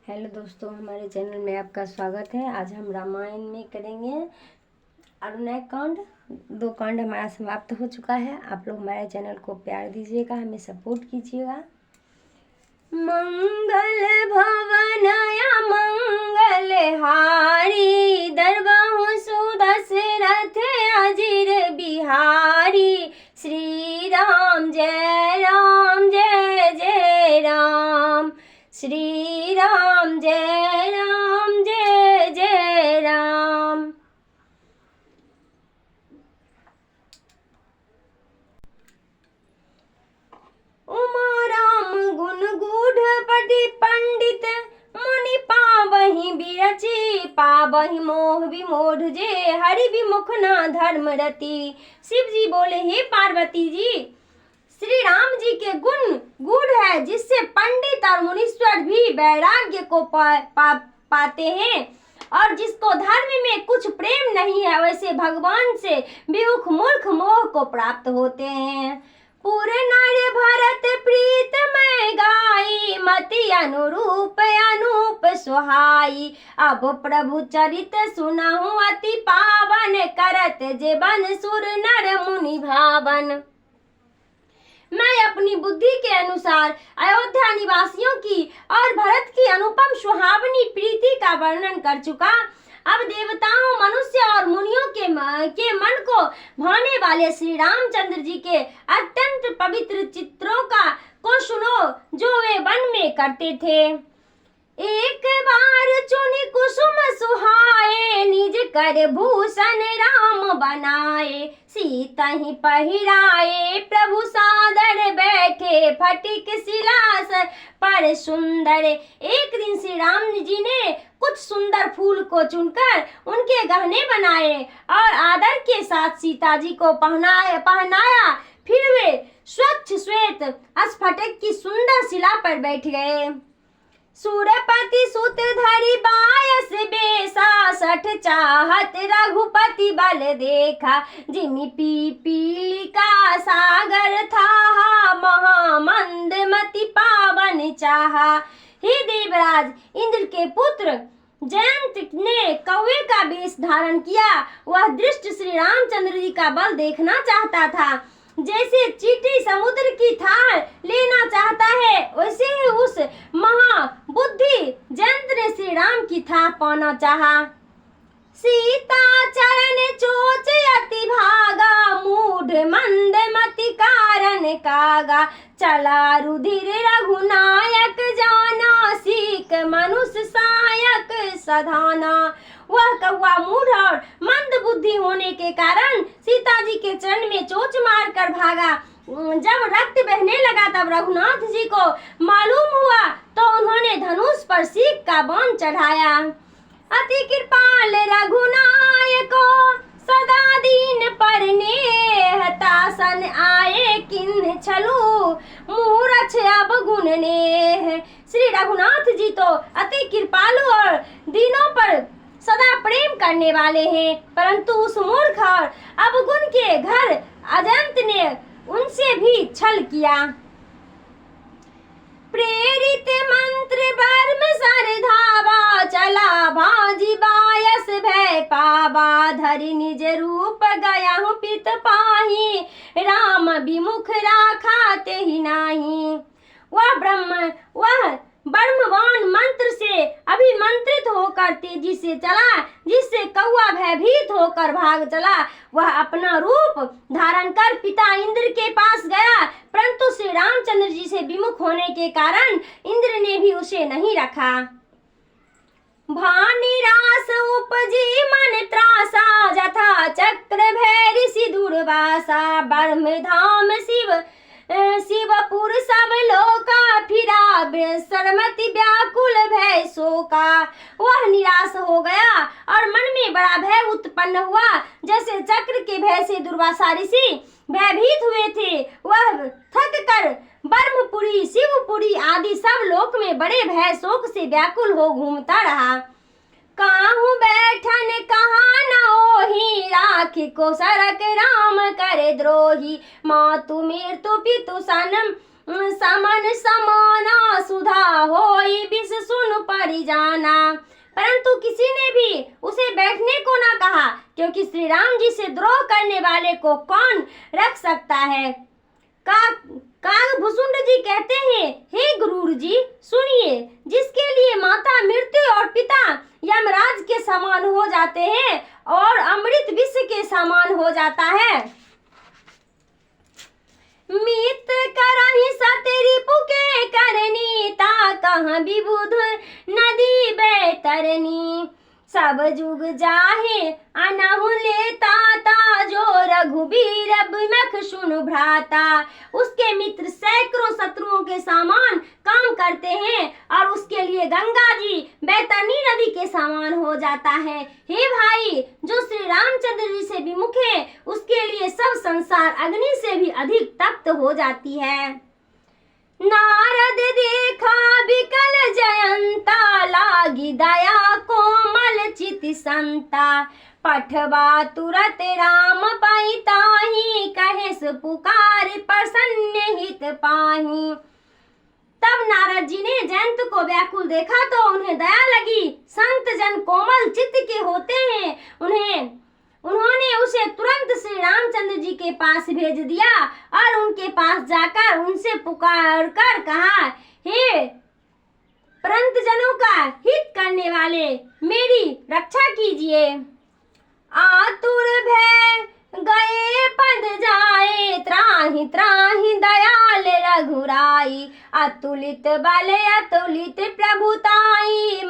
Hello दोस्तों, हमारे channel में आपका स्वागत है। आज हम रामायण में करेंगे अरुणय कांड। 2 कांड हमारा समाप्त हो चुका है। आप लोग हमारे चैनल को प्यार दीजिएगा, हमें सपोर्ट कीजिएगा। मंगल भवनया मंगल हारी, दरबहु सुदशरथ अजिर बिहारी। श्री राम जय राम जय जय राम, श्री राम जय राम जय जय राम। उमा राम गुण गूढ़ पढ़ि पंडित, मुनि पावहि बिरचि पावहि मोह विमोढ़। जे हरि विमुख न धर्म रति। शिव जी बोले, हे पार्वती जी, श्री राम जी के गुण गूढ़ है, जिससे पंडित और मुनीश्वर भी वैराग्य को पाते हैं, और जिसको धर्म में कुछ प्रेम नहीं है, वैसे भगवान से विमुख मूर्ख मोह को प्राप्त होते हैं। पुर नर भरत प्रीत में गाई, मति अनुरूप अनूप सुहाई। अब प्रभु चरित सुनहु अति पावन, करत जीवन सुर नर मुनि भावन। मैं अपनी बुद्धि के अनुसार अयोध्या निवासियों की और भरत की अनुपम सुहावनी प्रीति का वर्णन कर चुका। अब देवताओं, मनुष्य और मुनियों के मन को भाने वाले श्री रामचंद्र जी के अत्यंत पवित्र चित्रों को सुनो, जो वे वन में करते थे। एक बार चुनि कुसुम सुहाए, निज कर भूषण राम बनाए। सीता ही पहिराए, प्रभु सादर बैठे, फटिक सिलास पर सुंदर। एक दिन श्री राम जी ने कुछ सुंदर फूल को चुनकर उनके गहने बनाए और आदर के साथ सीता जी को पहनाया। फिर वे स्वच्छ श्वेत स्फटिक की सुंदर शिला पर बैठ गए। सुरपति सुत धरि बायस बेसा, सठ चाहत रघुपति बल देखा। जिमि पीपीलिका सागर था, महामंद मति पावन चाहा। हे देवराज, इंद्र के पुत्र जयंत ने कौवे का वेश धारण किया। वह दृष्ट श्री रामचंद्र जी का बल देखना चाहता था। जैसे चींटी समुद्र की थाल लेना चाहता है, वैसे ही उस महाबुद्धि जयंत ने श्री राम की थाह पाना चाहा। सीता चरण चोच अति भागा, मूढ़ मंद मति कारण कागा। चला रुधिर रघुनायक जाना, सीख मनुष्य सायक सधाना। वह कौवा मूढ़ और मंद बुद्धि होने के कारण सीता जी के चरण में चोच मारकर भागा। जब रक्त बहने लगा तब रघुनाथ जी को मालूम हुआ, तो उन्होंने धनुष पर सीख का बाण चढ़ाया। अति कृपाल रघुनायको, सदा दीन पर नेह। तासन आए किन्ह छलु, मूरछ अब गुण नेह। श्री रघुनाथ जी तो अति कृपालु और दीनों पर सदा प्रेम करने वाले हैं, परंतु उस मूर्ख और अवगुण के घर अजंत ने उनसे भी छल किया। प्रेरित मंत्र बर्म सर धावा, चला भाजी बायस भय पावा। धरि निज रूप गया हूँ पित पाही, राम विमुख राखा तेहि नाही। वह ब्रह्मवान मंत्र से अभिमंत्रित होकर तेजी से चला, जिससे कौवा भयभीत होकर भाग चला। वह अपना रूप धारण कर पिता इंद्र के पास गया, परंतु श्री रामचंद्र जी से विमुख होने के कारण इंद्र ने भी उसे नहीं रखा। भानिरास उपजी मन त्रासा, जथा चक्र भैरि सी दुर्वासा। ब्रह्म धाम शिवपुर सब लोका, फिरा सरमति व्याकुल भय शोका। वह निराश हो गया और मन में बड़ा भय उत्पन्न हुआ, जैसे चक्र के भय से दुर्वासा ऋषि भयभीत हुए थे। वह थक कर ब्रह्मपुरी, शिवपुरी आदि सब लोक में बड़े भय शोक से व्याकुल हो घूमता रहा। काहू बैठन कहाँ न ओही, राखी को सरक राम करे द्रोही। मातु मृत्यु पितु समन समाना, सुधा होई विष सुन परि जाना। परंतु किसी ने भी उसे बैठने को ना कहा, क्योंकि श्री राम जी से द्रोह करने वाले को कौन रख सकता है। कागभूषुंड जी कहते हैं, हे गुरु जी सुनिए, जिसके लिए माता मृत्यु और पिता यमराज के समान हो जाते हैं और अमृत विष के समान हो जाता है। मित करहि सतरी पुके करनी, ता कहाँ विबुध नदी बैतरनी। सब जुग जाहे अनहु लेता, ता जो रघुबीर बिमख सुनु भ्राता। उसके मित्र सैकड़ों शत्रुओं के समान काम करते हैं और उसके लिए गंगा जी बैतरनी नदी के समान हो जाता है। हे भाई, जो श्री रामचंद्र जी से विमुख है, उसके लिए सब संसार अग्नि से भी अधिक तप्त हो जाती है। नारद देखा बिकल जयंता, लागी दया कोमल चित संता। पठवा तुरत राम पाई ताहि, कहे सु पुकार प्रसन्न हित पाहि। तब नारद जी ने जयंत को व्याकुल देखा तो उन्हें दया लगी। संत जन कोमल चित्त के होते हैं, उन्होंने उसे तुरंत श्री रामचंद्र जी के पास भेज दिया और उनके पास जाकर उनसे पुकार कर कहा, हे परंत जनों का हित करने वाले, मेरी रक्षा कीजिए। आतुर भय गए पद जाए, त्राहि त्राहि दयाल रघुराई। अतुलित बल अतुलित प्रभुताई,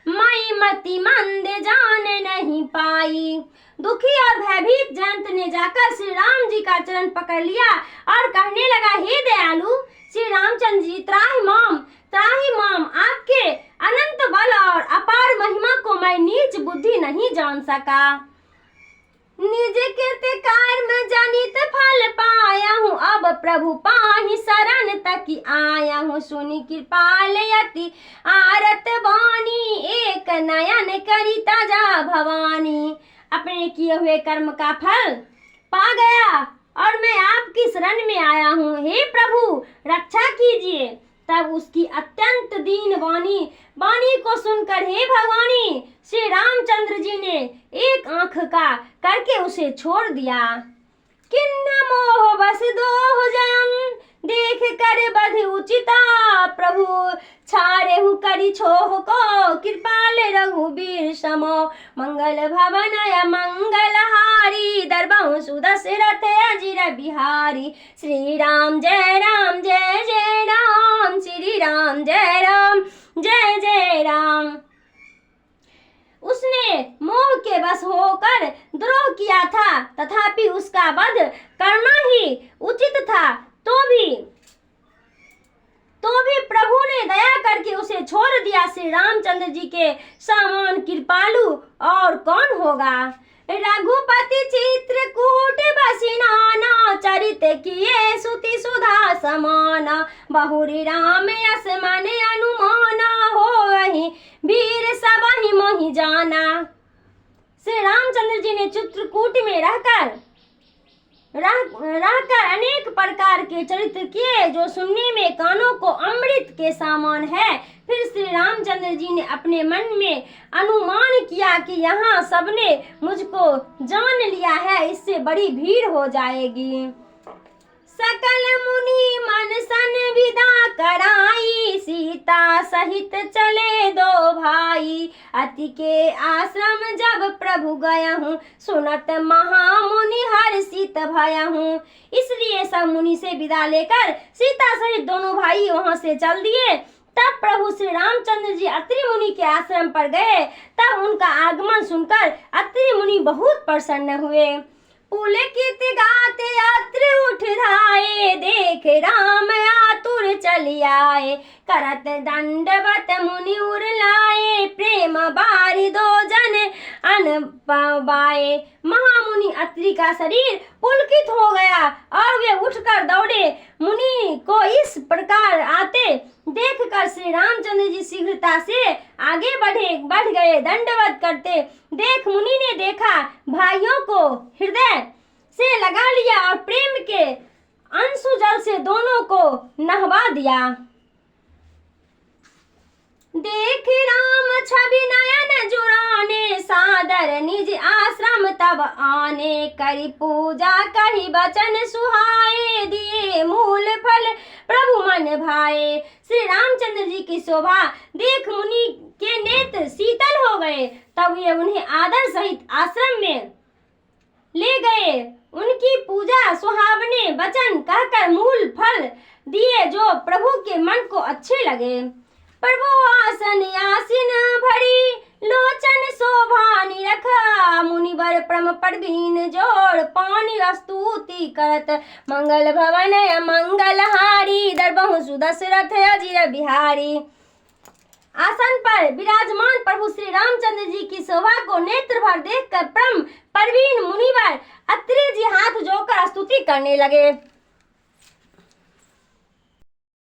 मई मति मंद जान नहीं पाई। दुखी और भयभीत जयंत ने जाकर श्री राम जी का चरण पकड़ लिया और कहने लगा, हे दयालु श्री रामचंद्र जी, त्राहि माम, आपके अनंत बल और अपार महिमा को मैं नीच बुद्धि नहीं जान सका। निज कृत कर्म जनित फल पाया हूँ, अब प्रभु पाहि शरण तक आया हूँ। सुनि कृपाल यति आरत वाणी, एक नयन करी तजा भवानी। अपने किए हुए कर्म का फल पा गया और मैं आपकी शरण में आया हूँ, हे प्रभु रक्षा कीजिए। तब उसकी अत्यंत दीन वाणी को सुनकर, हे भगवानी, श्री रामचंद्र जी ने एक आंख का करके उसे छोड़ दिया। किन्न मोह बस दोह जयन, देख कर बध उचिता। प्रभु छारे हूँ करी छोह को, कृपाल रघुबीर समो। मंगल भवन मंगलहारी, दरबहु सुदशरथ अजिर बिहारी। श्री राम जय राम जय जय राम, श्री राम जय राम जय जय राम। उसने मोह के बस होकर द्रोह किया था, तथापि उसका वध करना ही उचित था, तो भी प्रभु ने दया करके उसे छोड़ दिया। श्री रामचंद्र जी के समान कृपालु और कौन होगा। रघुपति चित्रकूट बसी नाना, चरित किए सुति सुधा समान। बहुरी राम यस मन अनुमाना, हो वही वीर सबहि मोहि जाना। श्री रामचंद्र जी ने चित्रकूट में रहकर अनेक प्रकार के चरित्र किए, जो सुनने में कानों को अमृत के समान है। फिर श्री रामचंद्र जी ने अपने मन में अनुमान किया कि यहाँ सबने मुझको जान लिया है, इससे बड़ी भीड़ हो जाएगी। सकल मुनि मन सन विदा कराई, सीता सहित चले दो भाई। अति के आश्रम जब प्रभु गया हूँ, सुनत महामुनि हर्षित भया हूँ। इसलिए सब मुनि से विदा लेकर सीता सहित दोनों भाई वहां से चल दिए। तब प्रभु श्री रामचंद्र जी अत्रि मुनि के आश्रम पर गए। तब उनका आगमन सुनकर अत्रि मुनि बहुत प्रसन्न हुए। पुलकित गाते अत्रि उठ राए, देख राम आतुर चली आए। करत दंडवत मुनि उर लाए, प्रेम बारी दो जन अन पाए। महामुनि अत्रि का शरीर पुलकित हो गया और वे उठकर दौड़े। मुनि को इस प्रकार आते देखकर श्री रामचंद्र जी शीघ्रता से आगे बढ़ गए। दंडवत करते देख मुनि ने देखा, भाइयों को हृदय से लगा लिया और प्रेम के अंशु जल से दोनों को नहवा दिया। देख छवि नयन जुड़ाने सादर निज आश्रम तब आने करी पूजा कही वचन सुहाए दिए मूल फल प्रभु मन भाए। श्री रामचंद्र जी की शोभा देख मुनि के नेत्र शीतल हो गए। तब ये उन्हें आदर सहित आश्रम में ले गए। उनकी पूजा सुहावने वचन कहकर मूल फल दिए जो प्रभु के मन को अच्छे लगे। प्रभु आसन आसीन भरी लोचन शोभा निरखा मुनिवर प्रम प्रवीण जोड़ पानी स्तुति करत मंगल भवन मंगल हारी दरबहु सुदशरथ अजिर बिहारी। आसन पर विराजमान प्रभु श्री रामचंद्र जी की शोभा को नेत्र भर देखकर परम प्रवीण मुनिवर अत्रि जी हाथ जोड़कर स्तुति करने लगे।